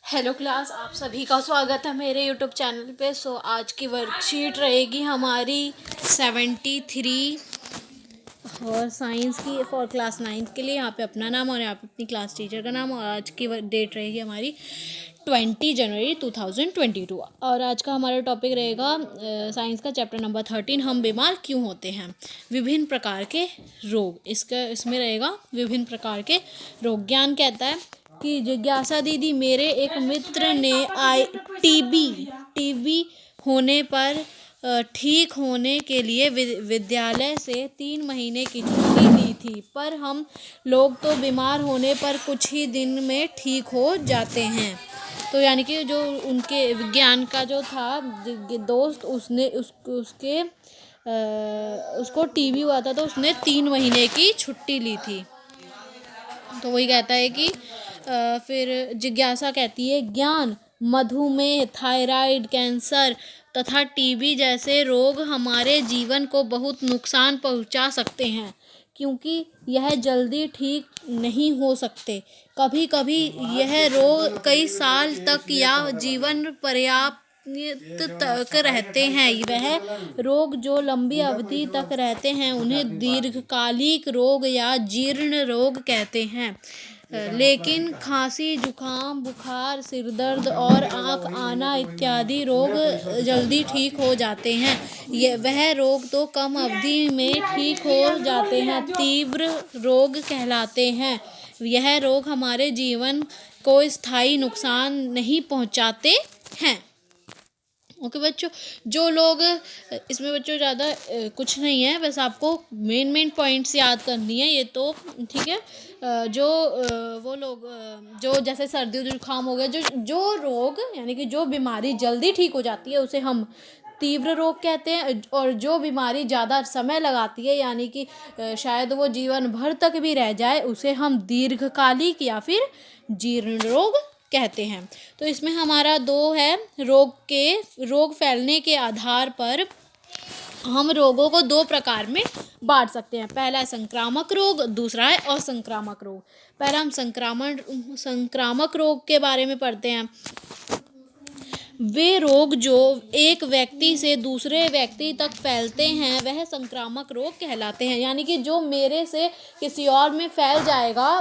Hello class, आप सभी का स्वागत है मेरे यूट्यूब चैनल पे। आज की वर्कशीट रहेगी हमारी 73 और साइंस की फॉर क्लास 9th के लिए। यहाँ पे अपना नाम और यहाँ पे अपनी क्लास टीचर का नाम, और आज की डेट रहेगी हमारी 20 जनवरी 2022। और आज का हमारा टॉपिक रहेगा साइंस का चैप्टर नंबर 13, हम बीमार क्यों होते हैं, विभिन्न प्रकार के रोग। इसमें रहेगा विभिन्न प्रकार के रोग। ज्ञान कहता है कि जिज्ञासा दीदी, मेरे एक मित्र ने टीबी होने पर ठीक होने के लिए विद्यालय से 3 महीने की छुट्टी ली थी, पर हम लोग तो बीमार होने पर कुछ ही दिन में ठीक हो जाते हैं। तो यानी कि जो उनके विज्ञान का जो था दोस्त, उसको टीबी हुआ था, तो उसने 3 महीने की छुट्टी ली थी। तो वही कहता है कि फिर जिज्ञासा कहती है, ज्ञान, मधुमेह, थायराइड, कैंसर तथा टीबी जैसे रोग हमारे जीवन को बहुत नुकसान पहुंचा सकते हैं, क्योंकि यह जल्दी ठीक नहीं हो सकते। कभी कभी यह रोग कई साल तक या जीवन पर्याप्त तक रहते हैं। वह रोग जो लंबी अवधि तक रहते हैं उन्हें दीर्घकालिक रोग या जीर्ण रोग कहते हैं। लेकिन खांसी, जुकाम, बुखार, सिरदर्द और आँख आना इत्यादि रोग जल्दी ठीक हो जाते हैं। वह रोग तो कम अवधि में ठीक हो जाते हैं, तीव्र रोग कहलाते हैं। यह रोग हमारे जीवन को स्थायी नुकसान नहीं पहुंचाते हैं। ओके बच्चों, जो लोग इसमें बच्चों ज़्यादा कुछ नहीं है, बस आपको मेन पॉइंट्स याद करनी है। ये तो ठीक है। वो लोग जो जैसे सर्दी जुकाम हो गया, जो रोग यानी कि जो बीमारी जल्दी ठीक हो जाती है उसे हम तीव्र रोग कहते हैं, और जो बीमारी ज़्यादा समय लगाती है यानी कि शायद वो जीवन भर तक भी रह जाए, उसे हम दीर्घकालिक या फिर जीर्ण रोग कहते हैं। तो इसमें हमारा 2 है, रोग फैलने के आधार पर हम रोगों को 2 प्रकार में बांट सकते हैं। पहला है संक्रामक रोग, दूसरा है असंक्रामक रोग। पहला हम संक्रामक रोग के बारे में पढ़ते हैं। वे रोग जो एक व्यक्ति से दूसरे व्यक्ति तक फैलते हैं वह संक्रामक रोग कहलाते हैं। यानी कि जो मेरे से किसी और में फैल जाएगा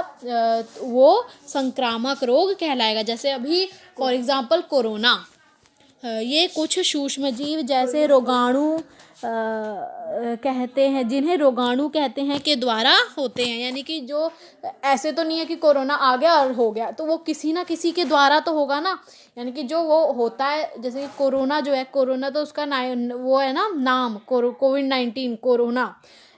वो संक्रामक रोग कहलाएगा। जैसे अभी फॉर एग्जांपल कोरोना, ये कुछ सूक्ष्मजीव जैसे रोगाणु कहते हैं, जिन्हें रोगाणु कहते हैं, के द्वारा होते हैं। यानी कि जो ऐसे तो नहीं है कि कोरोना आ गया और हो गया, तो वो किसी ना किसी के द्वारा तो होगा ना। यानी कि जो वो होता है, जैसे कि कोरोना जो है, कोरोना तो उसका वो है ना नाम, कोविड-19 कोरोना,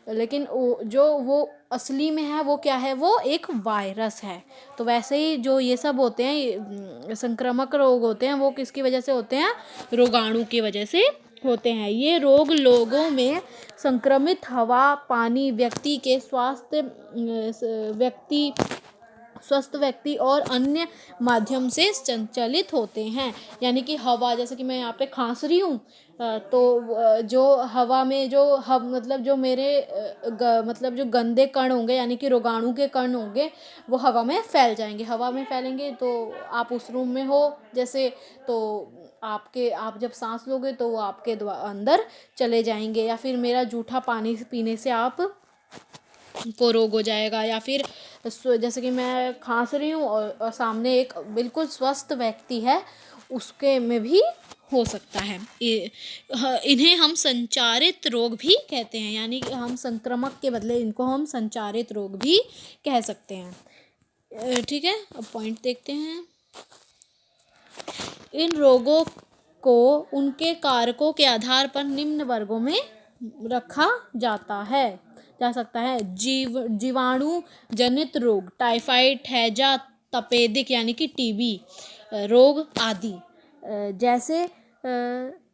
लेकिन वो असली में है वो क्या है, वो एक वायरस है। तो वैसे ही जो ये सब होते हैं संक्रामक रोग होते हैं, वो किसकी वजह से होते हैं, रोगाणु की वजह से होते हैं। ये रोग लोगों में संक्रमित हवा, पानी, स्वस्थ व्यक्ति और अन्य माध्यम से संचालित होते हैं। यानी कि हवा, जैसे कि मैं यहाँ पे खांस रही हूँ, तो जो हवा में मतलब जो मेरे मतलब जो गंदे कण होंगे यानी कि रोगाणु के कण होंगे, वो हवा में फैल जाएंगे। हवा में फैलेंगे तो आप उस रूम में हो जैसे, तो आप जब सांस लोगे तो वो आपके अंदर चले जाएंगे, या फिर मेरा जूठा पानी पीने से आप को रोग हो जाएगा। या फिर जैसे कि मैं खांस रही हूँ और सामने एक बिल्कुल स्वस्थ व्यक्ति है, उसके में भी हो सकता है। इन्हें हम संचारित रोग भी कहते हैं। यानी कि हम संक्रमक के बदले इनको हम संचारित रोग भी कह सकते हैं। ठीक है, अब पॉइंट देखते हैं। इन रोगों को उनके कारकों के आधार पर निम्न वर्गों में रखा जा सकता है। जीवाणु जनित रोग, टाइफाइड, हैजा, तपेदिक यानी कि टीबी रोग आदि। जैसे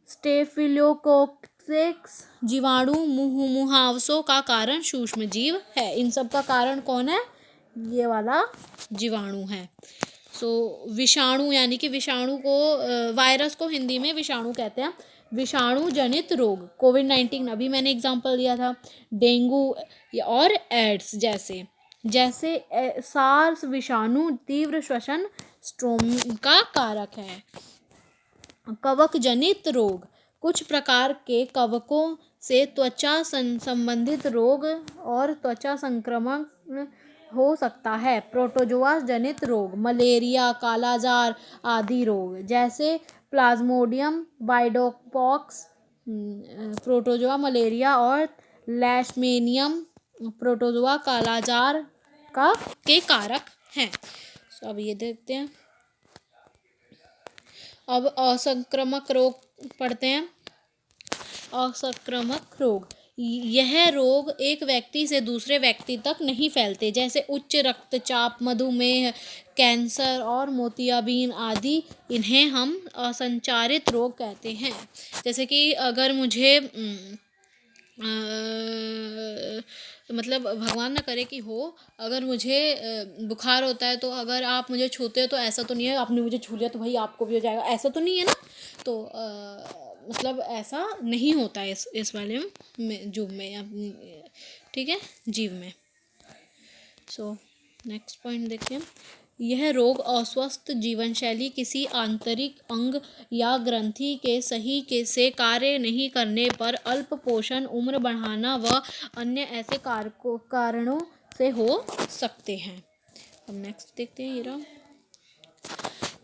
स्टेफिलोकोकस जीवाणु मुहावसों का कारण सूक्ष्मजीव है। इन सब का कारण कौन है, ये वाला जीवाणु है। विषाणु, यानी कि विषाणु को, वायरस को हिंदी में विषाणु कहते हैं। विषाणु जनित रोग, कोविड-19 अभी मैंने एग्जांपल दिया था, डेंगू और एड्स जैसे। जैसे सार्स विषाणु तीव्र श्वसन स्ट्रोम का कारक है। कवक जनित रोग, कुछ प्रकार के कवकों से त्वचा संबंधित रोग और त्वचा संक्रमण हो सकता है। प्रोटोजोआ जनित रोग, मलेरिया, कालाजार आदि रोग, जैसे प्लाज्मोडियम बाइडोपॉक्स प्रोटोजोआ मलेरिया और लेशमेनियम प्रोटोजोआ कालाजार के कारक हैं। तो अब ये देखते हैं। अब असंक्रामक रोग पढ़ते हैं। असंक्रामक रोग, यह रोग एक व्यक्ति से दूसरे व्यक्ति तक नहीं फैलते, जैसे उच्च रक्तचाप, मधुमेह, कैंसर और मोतियाबिंद आदि। इन्हें हम असंचारित रोग कहते हैं। जैसे कि अगर मुझे मतलब भगवान ना करे कि हो, अगर मुझे बुखार होता है तो अगर आप मुझे छूते हो तो ऐसा तो नहीं है आपने मुझे छू लिया तो भाई आपको भी हो जाएगा, ऐसा तो नहीं है ना। तो मतलब ऐसा नहीं होता है इस वाले में जीव में, ठीक है, जीव में। सो नेक्स्ट पॉइंट देखिए। यह रोग अस्वस्थ जीवन शैली, किसी आंतरिक अंग या ग्रंथि के सही से कार्य नहीं करने पर, अल्प पोषण, उम्र बढ़ाना व अन्य ऐसे कारणों से हो सकते हैं। अब नेक्स्ट देखते हैं। ये रहा।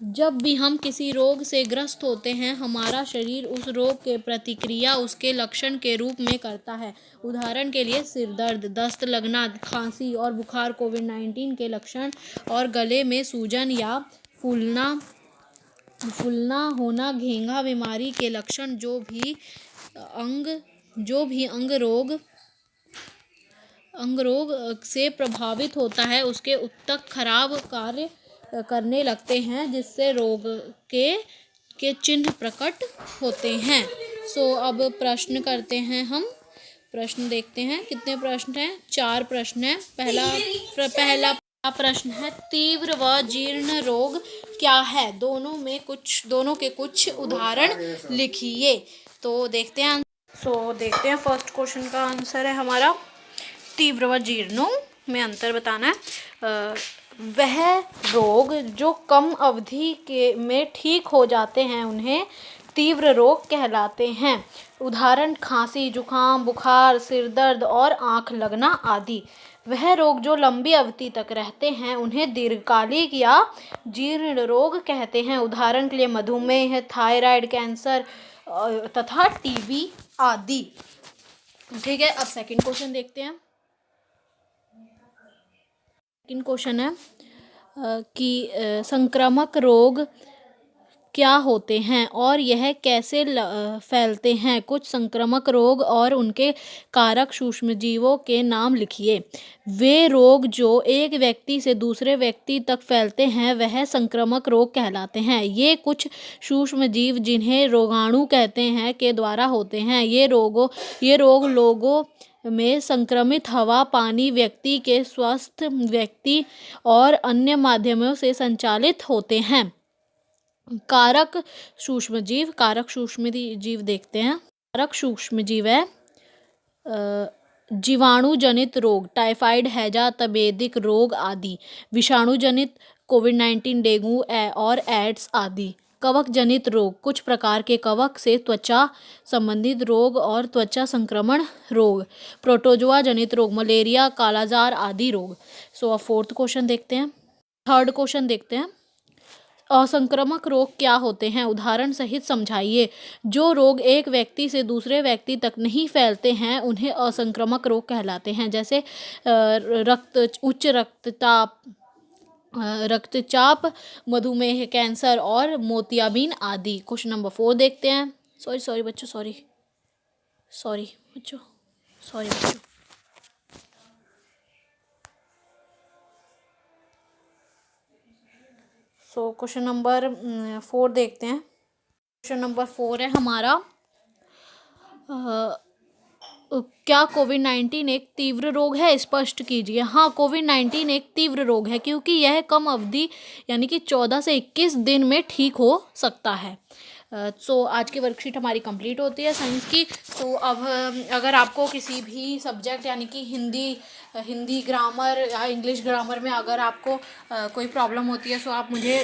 जब भी हम किसी रोग से ग्रस्त होते हैं, हमारा शरीर उस रोग के प्रतिक्रिया उसके लक्षण के रूप में करता है। उदाहरण के लिए सिर दर्द, दस्त लगना, खांसी और बुखार कोविड-19 के लक्षण, और गले में सूजन या फूलना होना घेंघा बीमारी के लक्षण। जो भी अंग रोग से प्रभावित होता है उसके ऊतक खराब कार्य करने लगते हैं, जिससे रोग के चिन्ह प्रकट होते हैं। सो अब प्रश्न करते हैं हम। प्रश्न देखते हैं। कितने प्रश्न हैं? 4 प्रश्न हैं। पहला प्रश्न है, तीव्र व जीर्ण रोग क्या है? दोनों के कुछ उदाहरण लिखिए। तो देखते हैं। देखते हैं। फर्स्ट क्वेश्चन का आंसर है हमारा, तीव्र व जीर्णों में अंतर बताना है। वह रोग जो कम अवधि में ठीक हो जाते हैं उन्हें तीव्र रोग कहलाते हैं। उदाहरण, खांसी, जुकाम, बुखार, सिर दर्द और आँख लगना आदि। वह रोग जो लंबी अवधि तक रहते हैं उन्हें दीर्घकालिक या जीर्ण रोग कहते हैं। उदाहरण के लिए मधुमेह, थायराइड, कैंसर तथा टीबी आदि। ठीक है। अब सेकंड क्वेश्चन देखते हैं। सेकंड क्वेश्चन है कि संक्रामक रोग क्या होते हैं और यह कैसे फैलते हैं? कुछ संक्रामक रोग और उनके कारक सूक्ष्मजीवों के नाम लिखिए। वे रोग जो एक व्यक्ति से दूसरे व्यक्ति तक फैलते हैं वह संक्रामक रोग कहलाते हैं। ये कुछ सूक्ष्मजीव, जिन्हें रोगाणु कहते हैं, के द्वारा होते हैं। ये रोग लोगों में संक्रमित हवा, पानी, व्यक्ति के स्वस्थ व्यक्ति और अन्य माध्यमों से संचालित होते हैं। कारक सूक्ष्मजीव देखते हैं। कारक सूक्ष्मजीव है जीवाणु जनित रोग, टाइफाइड, हैजा, तपेदिक रोग आदि। विषाणु जनित, कोविड-19, डेंगू और एड्स आदि। कवक जनित रोग, कुछ प्रकार के कवक से त्वचा संबंधित रोग और त्वचा संक्रमण रोग। प्रोटोजोआ जनित रोग, मलेरिया, कालाजार आदि रोग। अब फोर्थ क्वेश्चन देखते हैं। थर्ड क्वेश्चन देखते हैं। असंक्रामक रोग क्या होते हैं? उदाहरण सहित समझाइए। जो रोग एक व्यक्ति से दूसरे व्यक्ति तक नहीं फैलते हैं उन्हें असंक्रामक रोग कहलाते हैं। जैसे उच्च रक्तचाप, मधुमेह, कैंसर और मोतियाबिंद आदि। क्वेश्चन नंबर 4 देखते हैं। सॉरी बच्चों। क्वेश्चन नंबर 4 देखते हैं। क्वेश्चन नंबर 4 है हमारा, क्या कोविड-19 एक तीव्र रोग है? स्पष्ट कीजिए। हाँ, कोविड-19 एक तीव्र रोग है क्योंकि यह कम अवधि यानी कि 14 से 21 दिन में ठीक हो सकता है। सो आज की वर्कशीट हमारी कंप्लीट होती है साइंस की। सो अब अगर आपको किसी भी सब्जेक्ट यानी कि हिंदी ग्रामर या इंग्लिश ग्रामर में अगर आपको कोई प्रॉब्लम होती है, सो आप मुझे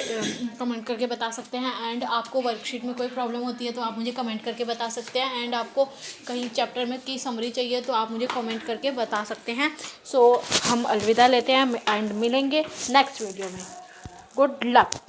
कमेंट करके बता सकते हैं। एंड आपको वर्कशीट में कोई प्रॉब्लम होती है तो आप मुझे कमेंट करके बता सकते हैं। एंड आपको कहीं चैप्टर में की समरी चाहिए तो आप मुझे कमेंट करके बता सकते हैं। सो हम अलविदा लेते हैं एंड मिलेंगे नेक्स्ट वीडियो में। Good luck.